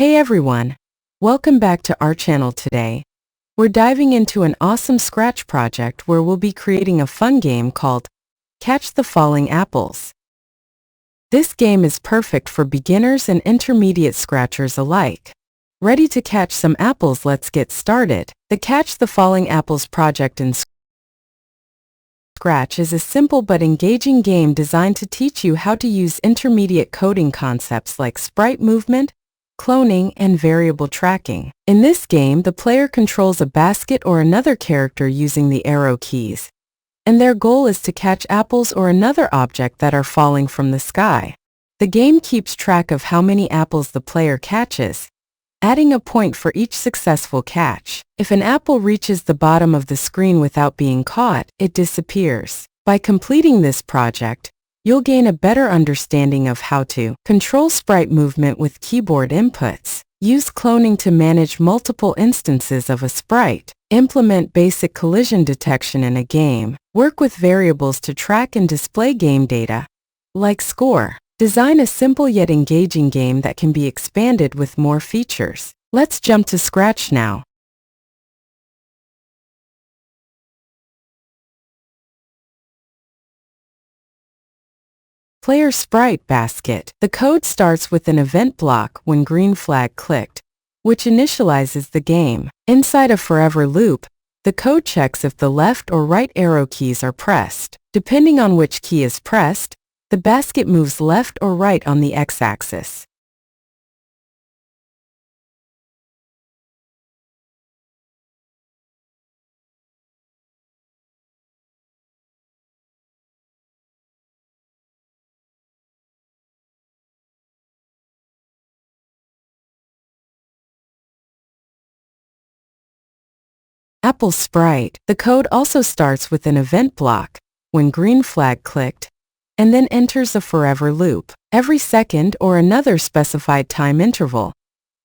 Hey everyone! Welcome back to our channel today. We're diving into an awesome Scratch project where we'll be creating a fun game called Catch the Falling Apples. This game is perfect for beginners and intermediate Scratchers alike. Ready to catch some apples? Let's get started. The Catch the Falling Apples project in Scratch is a simple but engaging game designed to teach you how to use intermediate coding concepts like sprite movement, cloning, and variable tracking. In this game, the player controls a basket or another character using the arrow keys, and their goal is to catch apples or another object that are falling from the sky. The game keeps track of how many apples the player catches, adding a point for each successful catch. If an apple reaches the bottom of the screen without being caught, it disappears. By completing this project, you'll gain a better understanding of how to control sprite movement with keyboard inputs, use cloning to manage multiple instances of a sprite, implement basic collision detection in a game, work with variables to track and display game data, like score. Design a simple yet engaging game that can be expanded with more features. Let's jump to Scratch now. Player Sprite Basket. The code starts with an event block when green flag clicked, which initializes the game. Inside a forever loop, the code checks if the left or right arrow keys are pressed. Depending on which key is pressed, the basket moves left or right on the x-axis. Apple Sprite. The code also starts with an event block when green flag clicked, and then enters a forever loop. Every second or another specified time interval,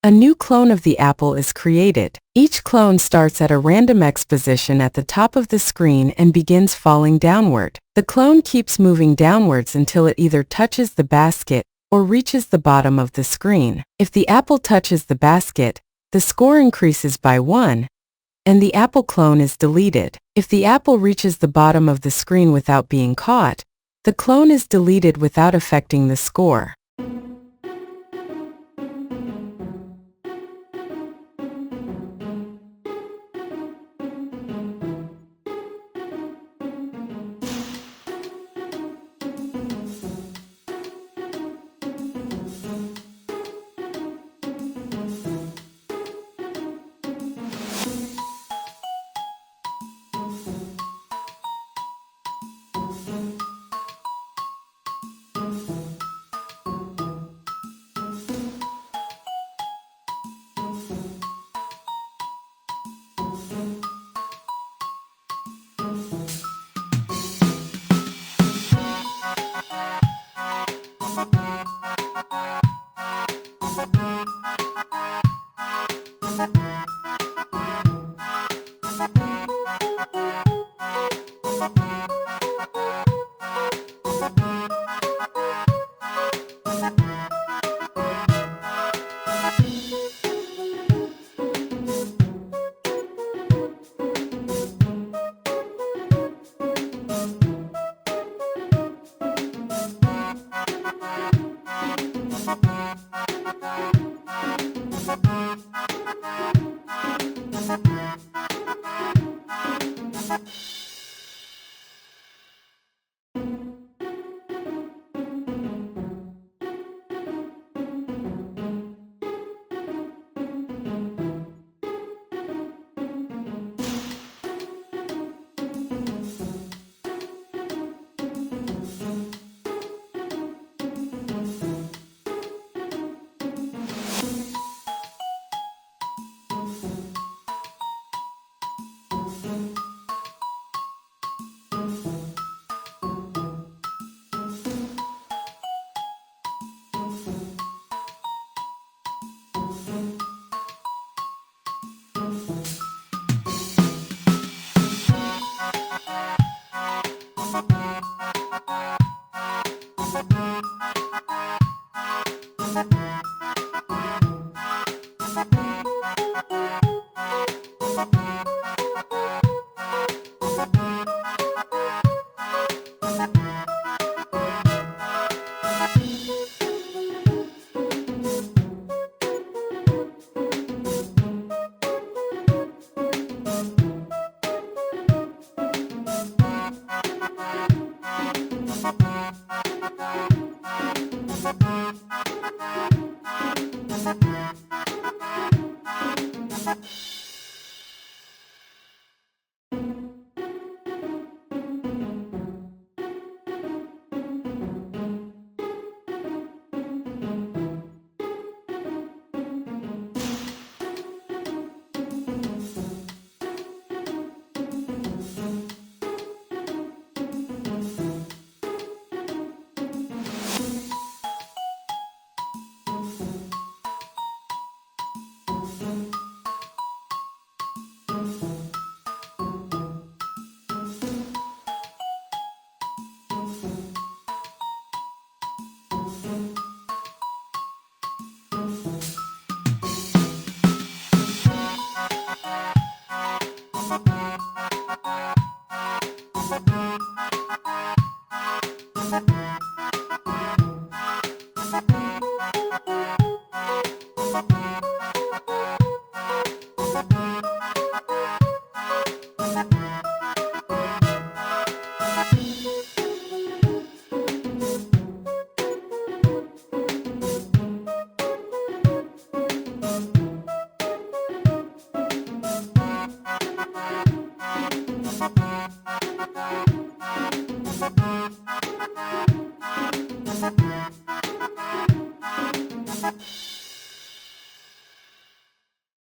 a new clone of the apple is created. Each clone starts at a random X position at the top of the screen and begins falling downward. The clone keeps moving downwards until it either touches the basket or reaches the bottom of the screen. If the apple touches the basket, the score increases by 1, and the apple clone is deleted. If the apple reaches the bottom of the screen without being caught, the clone is deleted without affecting the score.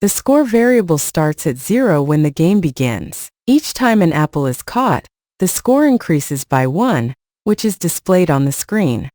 The score variable starts at 0 when the game begins. Each time an apple is caught, the score increases by 1, which is displayed on the screen.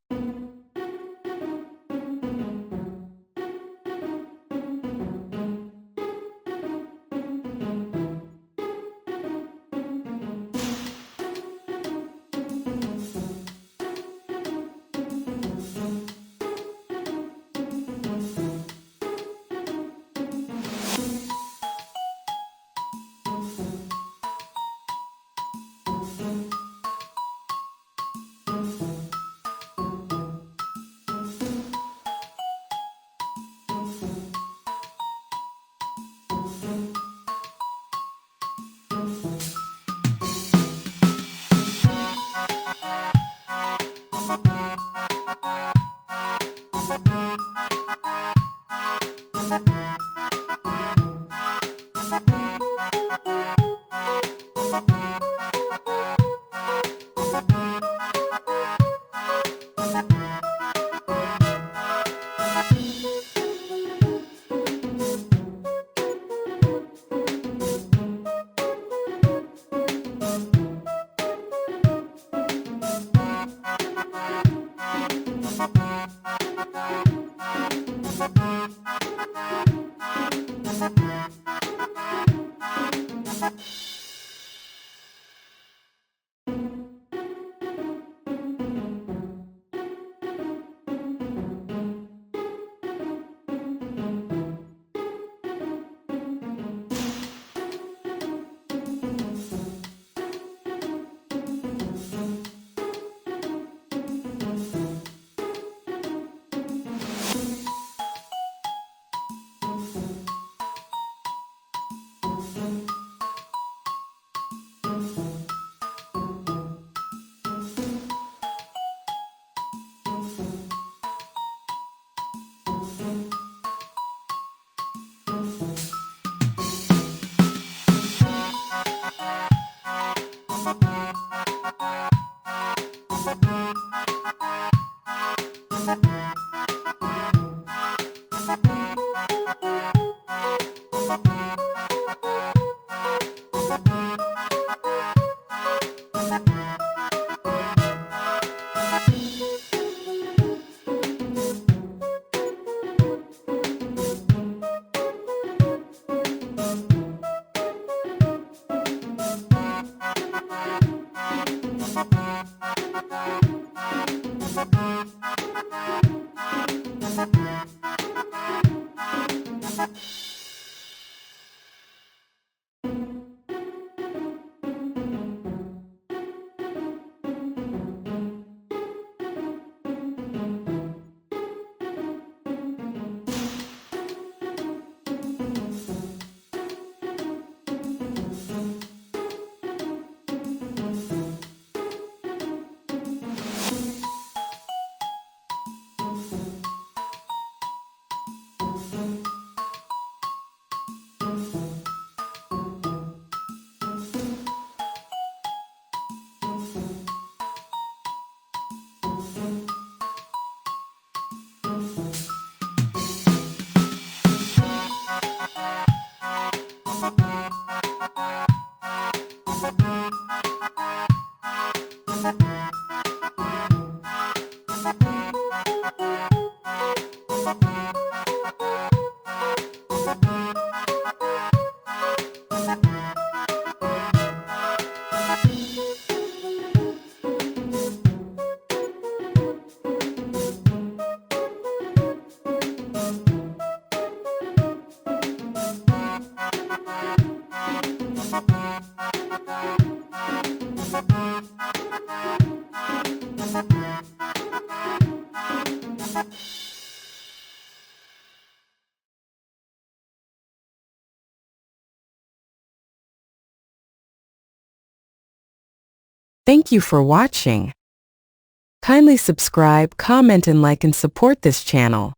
Thank you for watching. Kindly subscribe, comment, and like and support this channel.